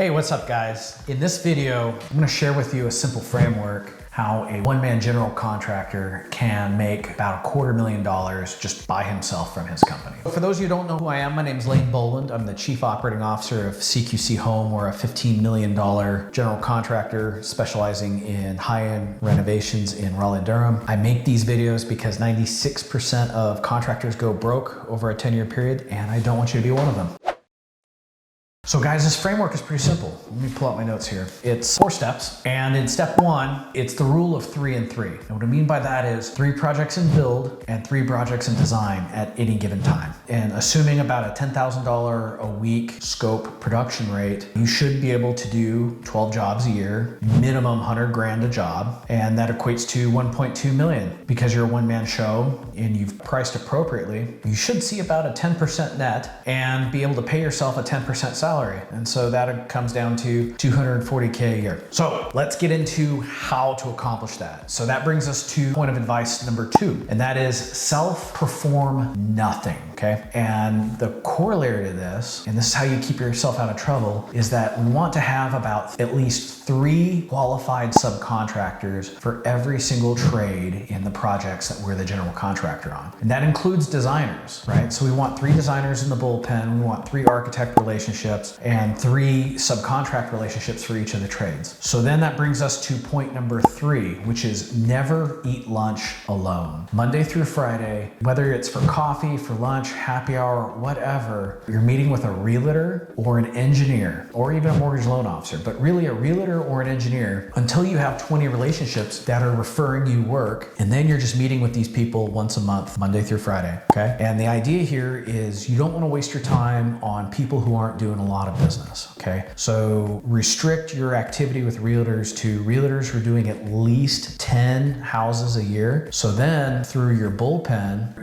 Hey, what's up guys? In this video, I'm gonna share with you a simple framework how a one-man general contractor can make about $250,000 just by himself from his company. For those of you who don't know who I am, my name is Boland. I'm the Chief Operating Officer of CQC Home. We're a $15 million general contractor specializing in high-end renovations in Raleigh, Durham. I make these videos because 96% of contractors go broke over a 10-year period, and I don't want you to be one of them. So guys, this framework is pretty simple. Let me pull out my notes here. It's 4 steps, and in step 1, it's the rule of 3 and 3. And what I mean by that is 3 projects in build and 3 projects in design at any given time. And assuming about a $10,000 a week scope production rate, you should be able to do 12 jobs a year, minimum 100 grand a job, and that equates to 1.2 million. Because you're a one-man show and you've priced appropriately, you should see about a 10% net and be able to pay yourself a 10% salary. And so that comes down to $240K a year. So let's get into how to accomplish that. So that brings us to point of advice number 2, and that is self-perform nothing, okay? And the corollary to this, and this is how you keep yourself out of trouble, is that we want to have about at least 3 qualified subcontractors for every single trade in the projects that we're the general contractor on. And that includes designers, right? So we want 3 designers in the bullpen, we want 3 architect relationships, and 3 subcontract relationships for each of the trades. So then that brings us to point number 3, which is never eat lunch alone. Monday through Friday, whether it's for coffee, for lunch, happy hour, whatever, you're meeting with a realtor or an engineer, or even a mortgage loan officer, but really a realtor or an engineer until you have 20 relationships that are referring you work. And then you're just meeting with these people once a month, Monday through Friday, okay? And the idea here is you don't want to waste your time on people who aren't doing a lot of business, okay? So restrict your activity with realtors to realtors who are doing at least 10 houses a year. So then through your bullpen,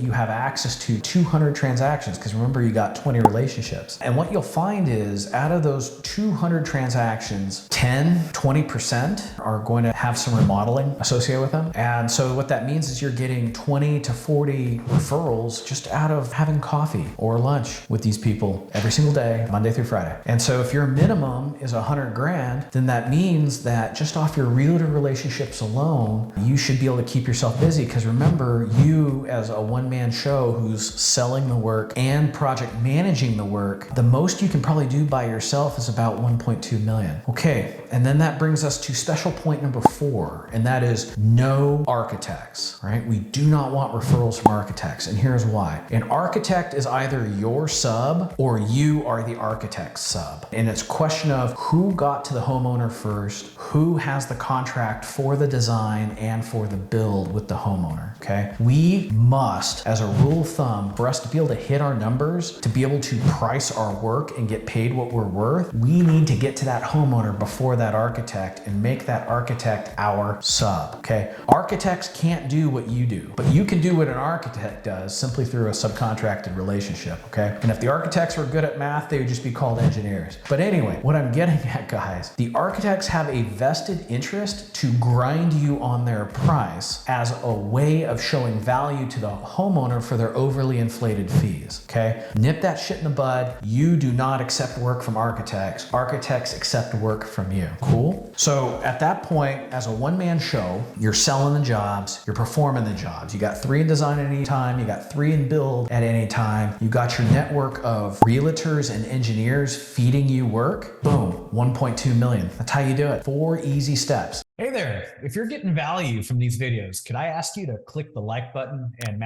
you have access to 200 transactions, because remember, you got 20 relationships. And what you'll find is out of those 200 transactions, 20% are going to have some remodeling associated with them. And so what that means is you're getting 20 to 40 referrals just out of having coffee or lunch with these people every single day, Monday through Friday. And so if your minimum is 100 grand, then that means that just off your realtor relationships alone, you should be able to keep yourself busy. Because remember, you as a one-man show who's selling the work and project managing the work, the most you can probably do by yourself is about 1.2 million. Okay, and then that brings us to special point number 4, and that is no architects, right? We do not want referrals from architects, and here's why. An architect is either your sub or you are the architect's sub. And it's a question of who got to the homeowner first, who has the contract for the design and for the build with the homeowner, okay? We must, as a rule of thumb, for us to be able to hit our numbers, to be able to price our work and get paid what we're worth, we need to get to that homeowner before that architect and make that architect our sub, okay? Architects can't do what you do, but you can do what an architect does simply through a subcontracted relationship, okay? And if the architects were good at math, they would just be called engineers. But anyway, what I'm getting at, guys, the architects have a vested interest to grind you on their price as a way of showing value to the homeowner for their overly inflated fees, okay? Nip that shit in the bud. You do not accept work from architects. Architects accept work from you. Cool? So at that point, as a one-man show, you're selling the jobs, you're performing the jobs. You got 3 in design at any time, you got 3 in build at any time, you got your network of realtors and engineers feeding you work. Boom, 1.2 million. That's how you do it. 4 easy steps. Hey there, if you're getting value from these videos, could I ask you to click the like button and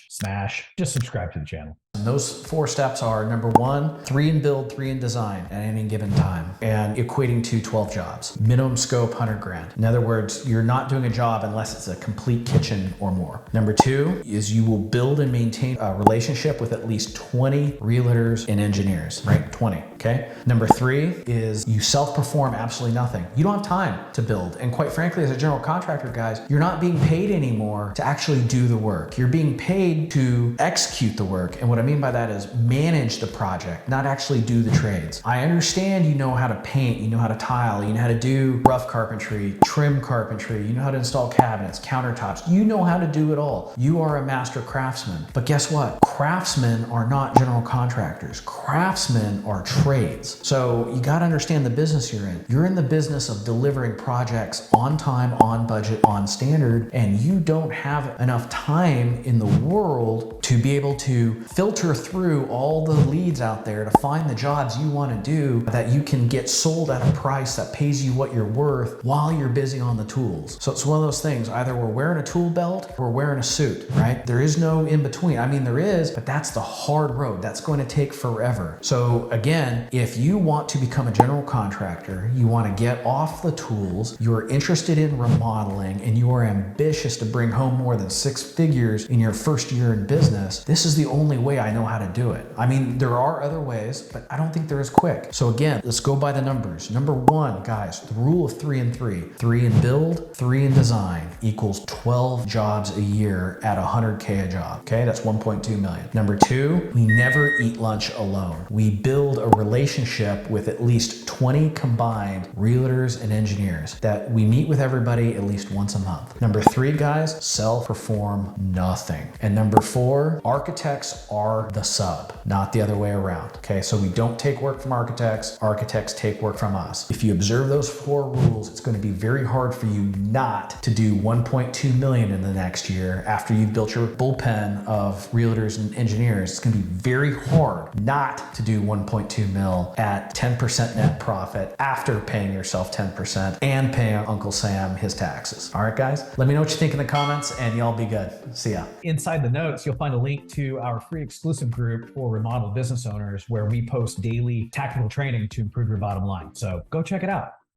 smash, just subscribe to the channel. And those 4 steps are, number 1, 3 in build, 3 in design at any given time, and equating to 12 jobs. Minimum scope, 100 grand. In other words, you're not doing a job unless it's a complete kitchen or more. Number 2 is you will build and maintain a relationship with at least 20 realtors and engineers, right? 20, okay? Number 3 is you self-perform absolutely nothing. You don't have time to build, and quite frankly, as a general contractor, guys, you're not being paid anymore to actually do the work. You're being paid to execute the work, and what I mean by that is manage the project, not actually do the trades. I understand you know how to paint, you know how to tile, you know how to do rough carpentry, trim carpentry, you know how to install cabinets, countertops, you know how to do it all. You are a master craftsman. But guess what? Craftsmen are not general contractors. Craftsmen are trades. So you got to understand the business you're in. You're in the business of delivering projects on time, on budget, on standard, and you don't have enough time in the world to be able to filter through all the leads out there to find the jobs you want to do that you can get sold at a price that pays you what you're worth while you're busy on the tools. So it's one of those things, either we're wearing a tool belt or we're wearing a suit, right? There is no in between. I mean, there is, but that's the hard road. That's going to take forever. So again, if you want to become a general contractor, you want to get off the tools, you're interested in remodeling, and you are ambitious to bring home more than 6 figures in your first year in business, this is the only way I know how to do it. I mean, there are other ways, but I don't think they're as quick. So again, let's go by the numbers. Number 1, guys, the rule of 3 and 3. 3 in build, 3 in design equals 12 jobs a year at $100K a job. Okay, that's 1.2 million. Number 2, we never eat lunch alone. We build a relationship with at least 20 combined realtors and engineers that we meet with everybody at least once a month. Number 3, guys, self-perform nothing. And number 4, architects are the sub, not the other way around. Okay, so we don't take work from architects, architects take work from us. If you observe those 4 rules, it's going to be very hard for you not to do 1.2 million in the next year after you've built your bullpen of realtors and engineers. It's going to be very hard not to do 1.2 mil at 10% net profit after paying yourself 10% and paying Uncle Sam his taxes. All right, guys, let me know what you think in the comments, and y'all be good. See ya. Inside the notes, you'll find a link to our free exclusive group for remodel business owners where we post daily tactical training to improve your bottom line. So go check it out.